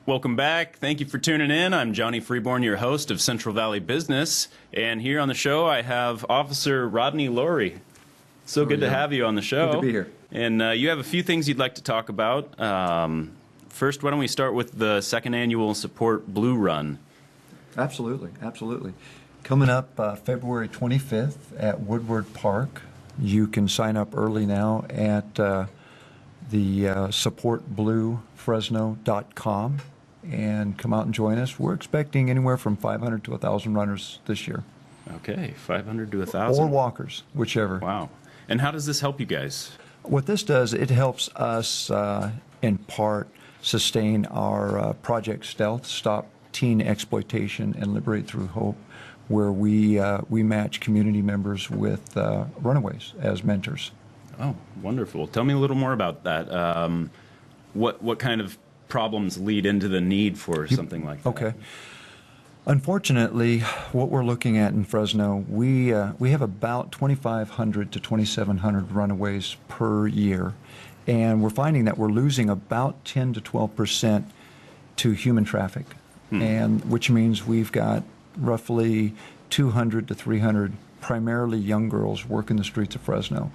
Welcome back. Thank you for tuning in. I'm Johnny Freeborn, your host of Central Valley Business. And here on the show, I have Officer Rodney Lowery. So good to have you on the show. Good to be here. And you have a few things you'd like to talk about. First, why don't we start with the second annual Support Blue Run? Absolutely, absolutely. Coming up February 25th at Woodward Park. You can sign up early now at the supportbluefresno.com and come out and join us. We're expecting anywhere from 500 to 1,000 runners this year. Okay, 500 to 1,000. Or walkers, whichever. Wow. And how does this help you guys? What this does, it helps us in part sustain our Project Stealth, Stop Teen Exploitation and Liberate Through Hope, where we match community members with runaways as mentors. Oh, wonderful. Tell me a little more about that. What kind of problems lead into the need for something like that? Okay. Unfortunately, what we're looking at in Fresno, we have about 2,500 to 2,700 runaways per year, and we're finding that we're losing about 10 to 12% to human traffic, and which means we've got roughly 200 to 300 primarily young girls working the streets of Fresno.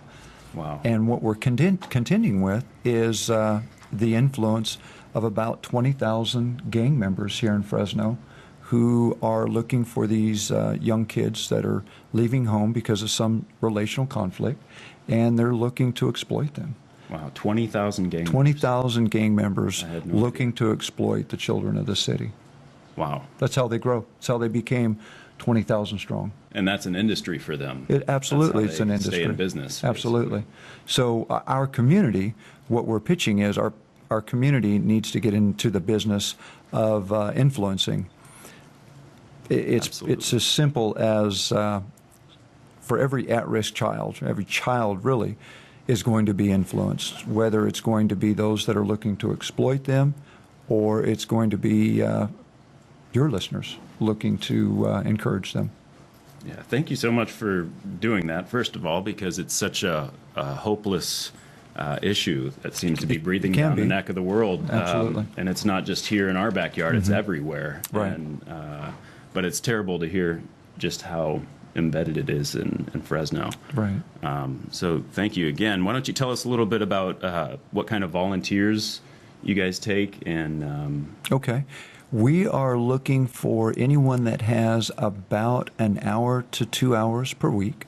Wow. And what we're contending with is the influence of about 20,000 gang members here in Fresno who are looking for these young kids that are leaving home because of some relational conflict, and they're looking to exploit them. Wow, 20,000 gang members. 20,000 gang members looking idea. to exploit the children of the city. Wow. That's how they grow. That's how they became 20,000 strong. And that's an industry for them. Absolutely, it's an industry. Stay in business. Absolutely. So our community, what we're pitching is our community needs to get into the business of influencing. It's as simple as for every at-risk child, every child really is going to be influenced, whether it's going to be those that are looking to exploit them or it's going to be your listeners looking to encourage them. Yeah, thank you so much for doing that, first of all, because it's such a hopeless issue that seems to be breathing down the neck of the world. Absolutely. And it's not just here in our backyard, it's everywhere. Right. And, but it's terrible to hear just how embedded it is in Fresno. Right. So thank you again. Why don't you tell us a little bit about what kind of volunteers you guys take? And Okay. We are looking for anyone that has about an hour to 2 hours per week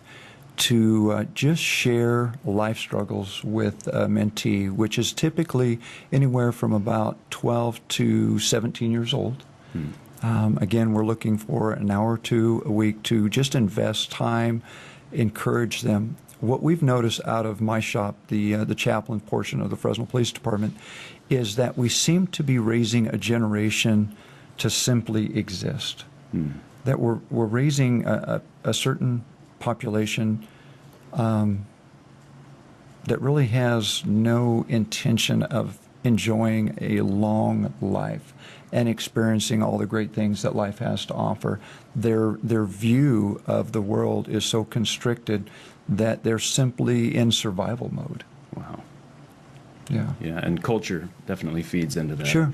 to just share life struggles with a mentee, which is typically anywhere from about 12 to 17 years old. Again, we're looking for an hour or two a week to just invest time, encourage them. What we've noticed out of my shop, the chaplain portion of the Fresno Police Department, is that we seem to be raising a generation to simply exist. That we're raising a certain population that really has no intention of enjoying a long life and experiencing all the great things that life has to offer. Their view of the world is so constricted that they're simply in survival mode. wow. Yeah. Yeah, and culture definitely feeds into that. Sure.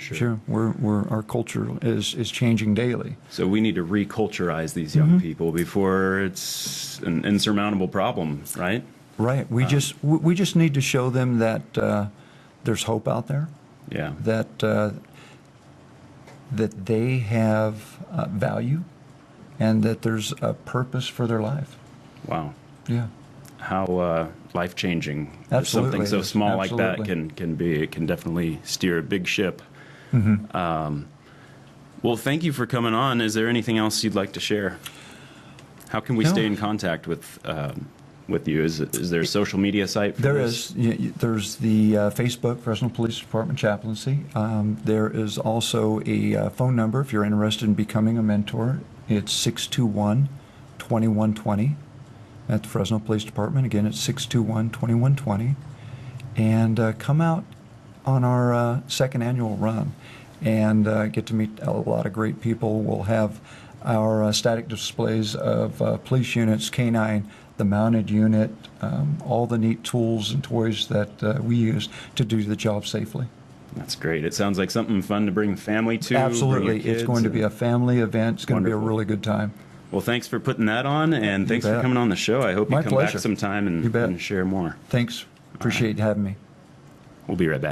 Our culture is changing daily. So we need to reculturize these young people before it's an insurmountable problem, right? Right. We just need to show them that there's hope out there. Yeah. That they have value, and that there's a purpose for their life. Wow. Yeah. How life-changing Absolutely. something so small like that Absolutely. can be. It can definitely steer a big ship. Well, thank you for coming on. Is there anything else you'd like to share? How can we No. stay in contact with you? Is there a social media site for There this? is. There's the Facebook, Fresno Police Department Chaplaincy. There is also a phone number if you're interested in becoming a mentor. It's 621-2120 at the Fresno Police Department. Again, it's 621-2120. And come out on our second annual run and get to meet a lot of great people. We'll have our static displays of police units, K-9, the mounted unit, all the neat tools and toys that we use to do the job safely. That's great. It sounds like something fun to bring the family to. Bring Absolutely. your kids It's going to be a family event. It's going to be a Wonderful. really good time. Well, thanks for putting that on, and thanks for bet. coming on the show. I hope you My come pleasure. back sometime You bet. and share more. Thanks. Appreciate having me. We'll be right back.